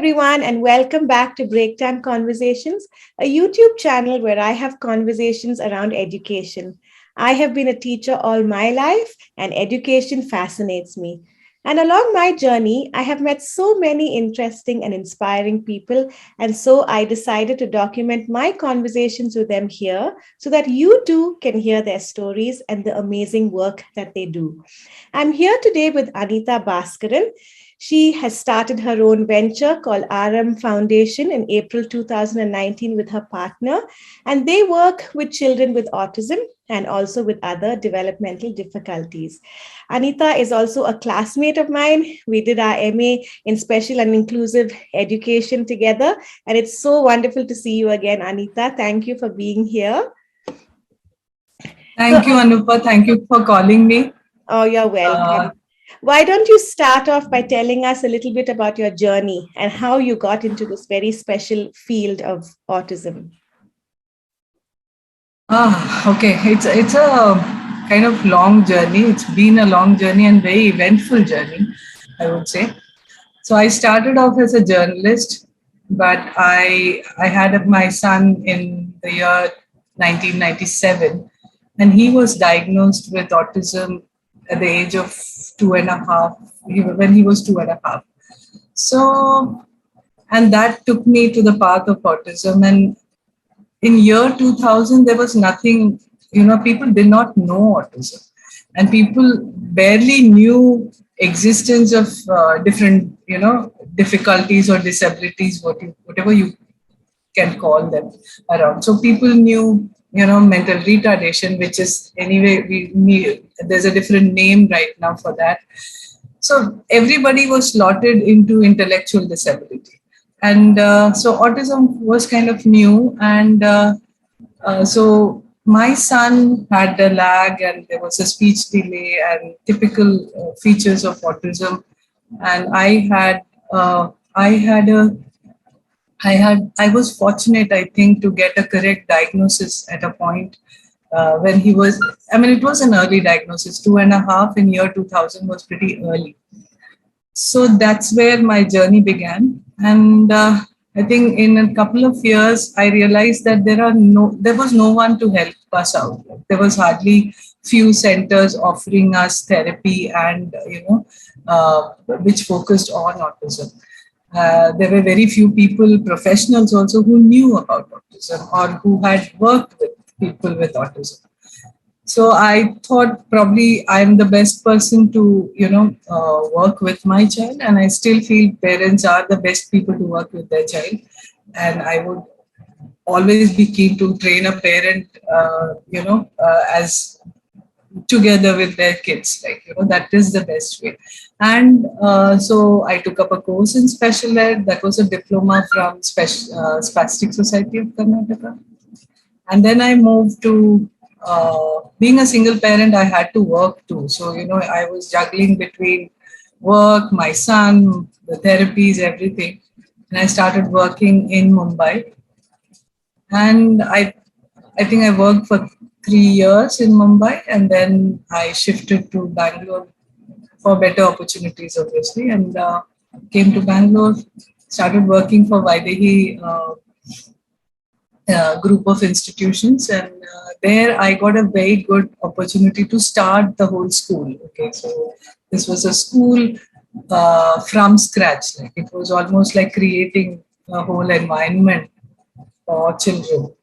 everyone, and welcome back to Breaktime Conversations, a YouTube channel where I have conversations around education. I have been a teacher all my life, and education fascinates me. And along my journey, I have met so many interesting and inspiring people, and so I decided to document my conversations with them here so that you too can hear their stories and the amazing work that they do. I'm here today with Anita Bhaskaran. She has started her own venture called Aarambh Foundation in April 2019 with her partner, and they work with children with autism and also with other developmental difficulties. Anita is also a classmate of mine. We did our MA in special and inclusive education together, and it's so wonderful to see you again, Anita. Thank you for being here. Thank you, Anupa. Thank you for calling me. Oh, you're welcome. Why don't you start off by telling us a little bit about your journey and how you got into this very special field of autism? Okay. It's a kind of long journey. It's been a long journey and very eventful journey, I would say. So I started off as a journalist, but I had my son in the year 1997, and he was diagnosed with autism at the age of 2.5, when he was 2.5. So, and that took me to the path of autism. And in year 2000, there was nothing, people did not know autism, and people barely knew existence of different, difficulties or disabilities, whatever you can call them around. So people knew, mental retardation, which is anyway, there's a different name right now for that. So everybody was slotted into intellectual disability. And so autism was kind of new. And so my son had a lag, and there was a speech delay and typical features of autism. And I was fortunate, I think, to get a correct diagnosis at a point when he was, it was an early diagnosis. 2.5 in year 2000 was pretty early. So that's where my journey began. And I think in a couple of years, I realized that there was no one to help us out. There was hardly few centers offering us therapy and, which focused on autism. There were very few people, professionals also, who knew about autism or who had worked with people with autism. So I thought probably I'm the best person to, work with my child. And I still feel parents are the best people to work with their child. And I would always be keen to train a parent, as together with their kids, that is the best way. And so I took up a course in special ed. That was a diploma from Spastic Society of Karnataka. And then I moved to being a single parent. I had to work too. So, I was juggling between work, my son, the therapies, everything. And I started working in Mumbai. And I think I worked for 3 years in Mumbai, and then I shifted to Bangalore for better opportunities, obviously, and came to Bangalore, started working for Vaidehi group of institutions, and there I got a very good opportunity to start the whole school. Okay, so this was a school from scratch. It was almost like creating a whole environment for children.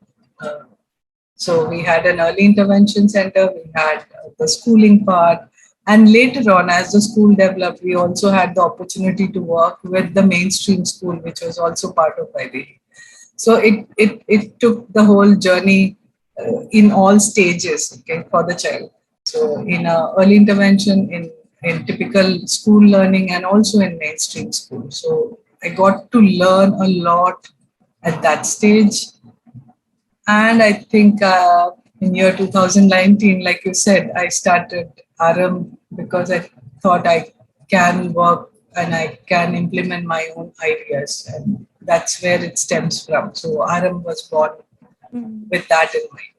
So we had an early intervention center, we had the schooling part, and later on, as the school developed, we also had the opportunity to work with the mainstream school, which was also part of IDE. So it took the whole journey in all stages, okay, for the child. So in early intervention, in typical school learning, and also in mainstream school. So I got to learn a lot at that stage. And I think in year 2019, like you said, I started Aarambh because I thought I can work and I can implement my own ideas. And that's where it stems from. So Aarambh was born with that in mind.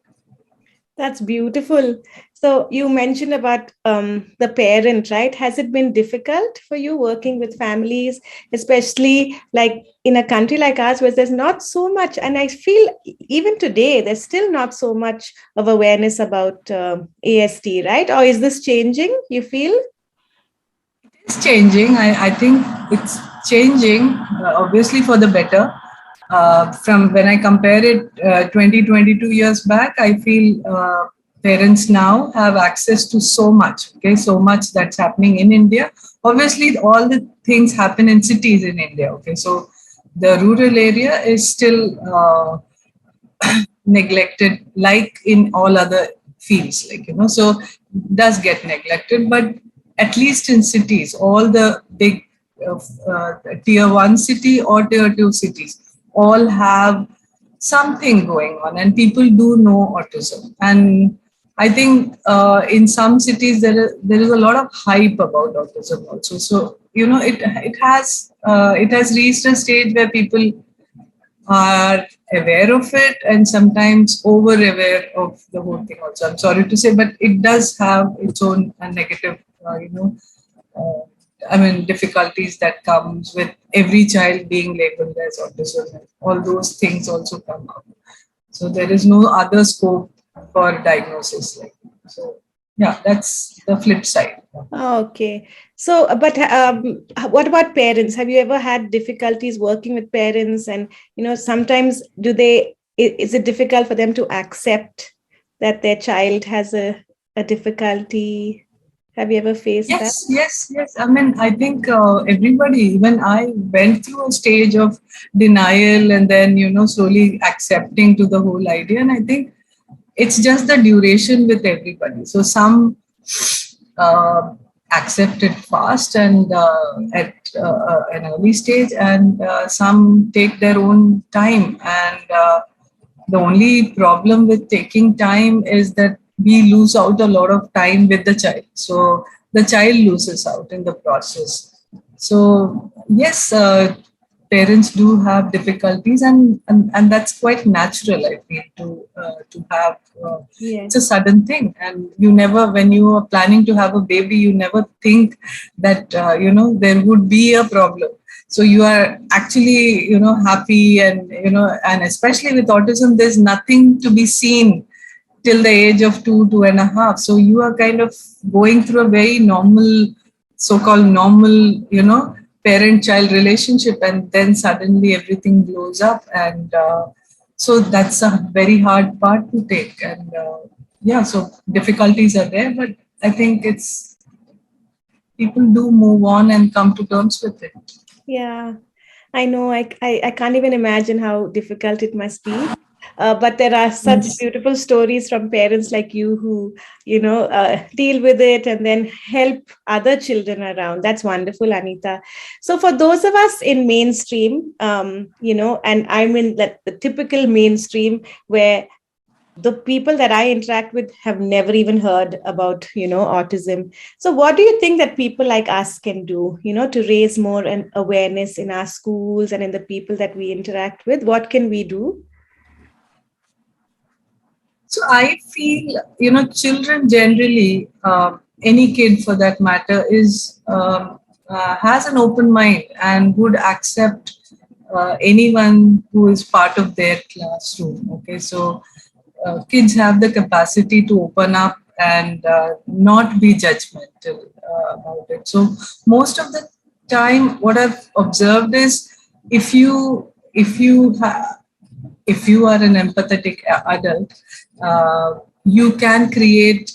That's beautiful. So you mentioned about the parent, right? Has it been difficult for you working with families, especially like in a country like ours where there's not so much, and I feel even today there's still not so much of awareness about ASD, right? Or is this changing? You feel? It's changing. I think it's changing, obviously for the better. From when I compare it 20, 22 years back, I feel parents now have access to so much, okay, so much that's happening in India. Obviously, all the things happen in cities in India, okay, so the rural area is still neglected like in all other fields, like, so does get neglected, but at least in cities, all the big tier 1 city or tier 2 cities all have something going on, and people do know autism. And I think in some cities there is a lot of hype about autism also. So it has reached a stage where people are aware of it and sometimes over aware of the whole thing also. I'm sorry to say, but it does have its own negative, uh, I mean, difficulties that comes with every child being labeled as autism. All those things also come up. So there is no other scope for diagnosis. Like, so yeah, that's the flip side. Okay. So, but what about parents? Have you ever had difficulties working with parents? And, sometimes is it difficult for them to accept that their child has a difficulty? Have you ever faced that? Yes, yes, yes. I mean, I think everybody, even I went through a stage of denial and then, slowly accepting to the whole idea. And I think it's just the duration with everybody. So some uh, accept it fast and at an early stage, and some take their own time. And the only problem with taking time is that we lose out a lot of time with the child. So the child loses out in the process. So yes, parents do have difficulties, and that's quite natural. I feel to have. It's a Yes. sudden thing, and you never, when you are planning to have a baby, you never think that there would be a problem. So you are actually happy, and especially with autism there's nothing to be seen till the age of 2.5. So you are kind of going through a very normal, so-called normal, parent child relationship, and then suddenly everything blows up. And so that's a very hard part to take. And yeah, so difficulties are there, but I think it's people do move on and come to terms with it. Yeah. I know. I can't even imagine how difficult it must be. But there are such Yes. beautiful stories from parents like you who, deal with it and then help other children around. That's wonderful, Anita. So for those of us in mainstream, and I'm in the typical mainstream where the people that I interact with have never even heard about, autism. So what do you think that people like us can do, to raise more an awareness in our schools and in the people that we interact with? What can we do? So I feel, children generally, any kid for that matter, has an open mind and would accept anyone who is part of their classroom. Okay, so kids have the capacity to open up and not be judgmental about it. So most of the time, what I've observed is if you are an empathetic adult, you can create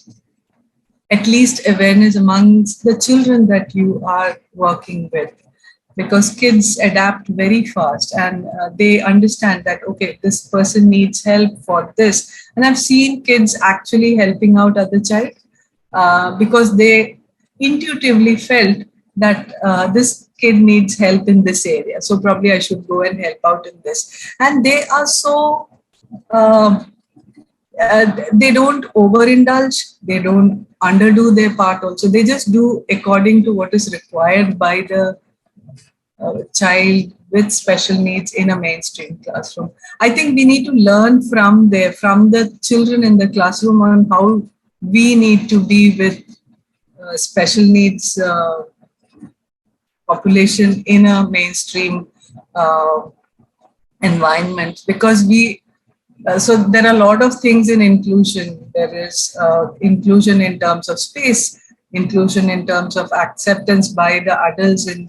at least awareness amongst the children that you are working with, because kids adapt very fast, and they understand that okay, this person needs help for this. And I've seen kids actually helping out other child because they intuitively felt that this kid needs help in this area, so probably I should go and help out in this. And they are so uh, they don't overindulge, they don't underdo their part also, they just do according to what is required by the child with special needs in a mainstream classroom. I think we need to learn from the children in the classroom on how we need to be with special needs population in a mainstream uh, environment, because we so there are a lot of things in inclusion. There is inclusion in terms of space, inclusion in terms of acceptance by the adults in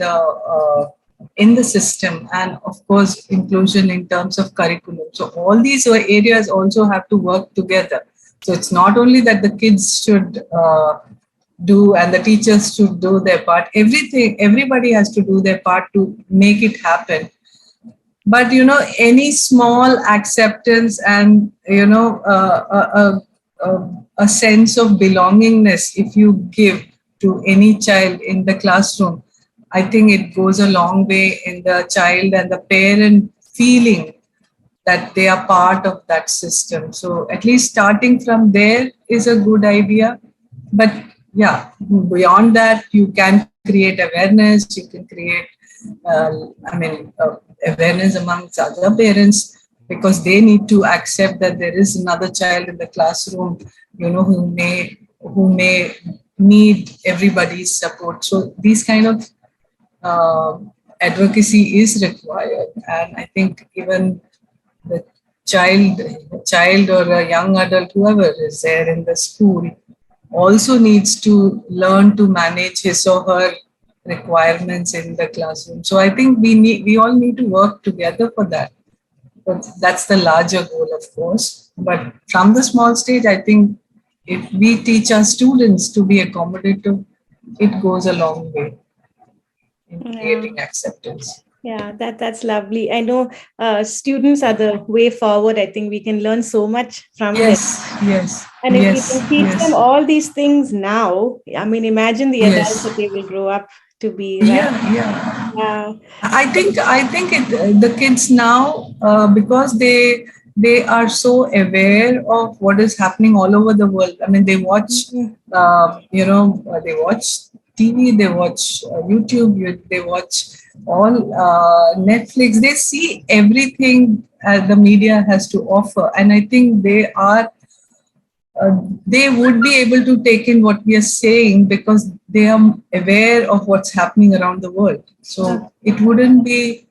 the system, and of course inclusion in terms of curriculum. So all these areas also have to work together. So it's not only that the kids should do and the teachers should do their part. Everybody has to do their part to make it happen. But any small acceptance and a sense of belongingness, if you give to any child in the classroom, I think it goes a long way in the child and the parent feeling that they are part of that system. So at least starting from there is a good idea. But yeah, beyond that, you can create awareness, you can create, awareness amongst other parents, because they need to accept that there is another child in the classroom, who may need everybody's support. So these kind of uh, advocacy is required, and I think even the child or a young adult, whoever is there in the school, also needs to learn to manage his or her requirements in the classroom. So I think we all need to work together for that. But that's the larger goal, of course. But from the small stage, I think if we teach our students to be accommodative, it goes a long way in Yeah. creating acceptance. Yeah, that's lovely. I know students are the way forward. I think we can learn so much from them. Yes, yes, And if we yes, can teach them yes, all these things now, I mean, imagine the adults yes. that they will grow up to be, right? Yeah, yeah. Yeah. I think the kids now, because they are so aware of what is happening all over the world. I mean, they watch, Mhm. they watch TV, they watch YouTube, they watch all Netflix. They see everything the media has to offer, and I think they would be able to take in what we are saying, because they are aware of what's happening around the world. So it wouldn't be,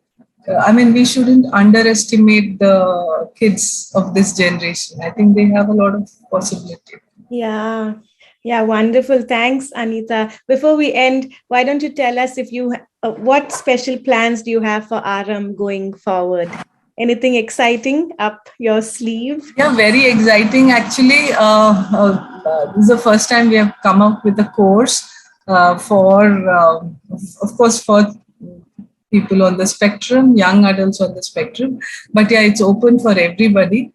we shouldn't underestimate the kids of this generation. I think they have a lot of possibility. Yeah. Yeah, wonderful. Thanks, Anita. Before we end, why don't you tell us if you what special plans do you have for Aram going forward? Anything exciting up your sleeve? Yeah, very exciting actually. This is the first time we have come up with a course of course, for people on the spectrum, young adults on the spectrum. But yeah, it's open for everybody.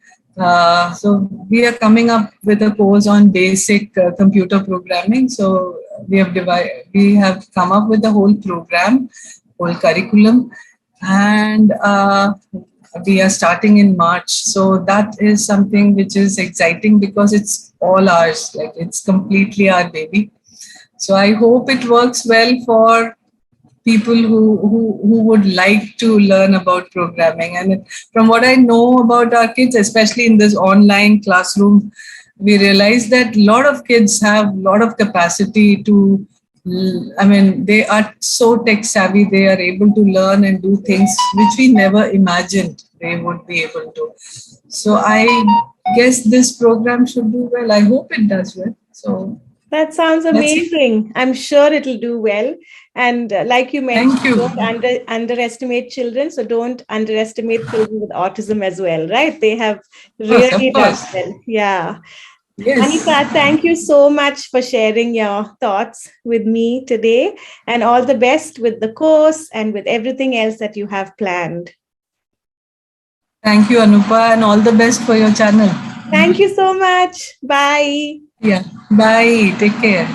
So we are coming up with a course on basic computer programming. So we have come up with the whole program, whole curriculum, and we are starting in March. So that is something which is exciting, because it's all ours. Like, it's completely our baby. So I hope it works well for people who would like to learn about programming. And from what I know about our kids, especially in this online classroom, we realize that a lot of kids have a lot of capacity to, they are so tech savvy, they are able to learn and do things which we never imagined they would be able to. So I guess this program should do well. I hope it does well. So That sounds let's see. amazing. I'm sure it'll do well. And like you Thank mentioned, you. don't underestimate children. So don't underestimate children with autism as well, right? They have Of really done course. well. Yeah. Yes. Anita, thank you so much for sharing your thoughts with me today, and all the best with the course and with everything else that you have planned. Thank you, Anupa, and all the best for your channel. Thank you so much. Bye. Yeah. Bye. Take care.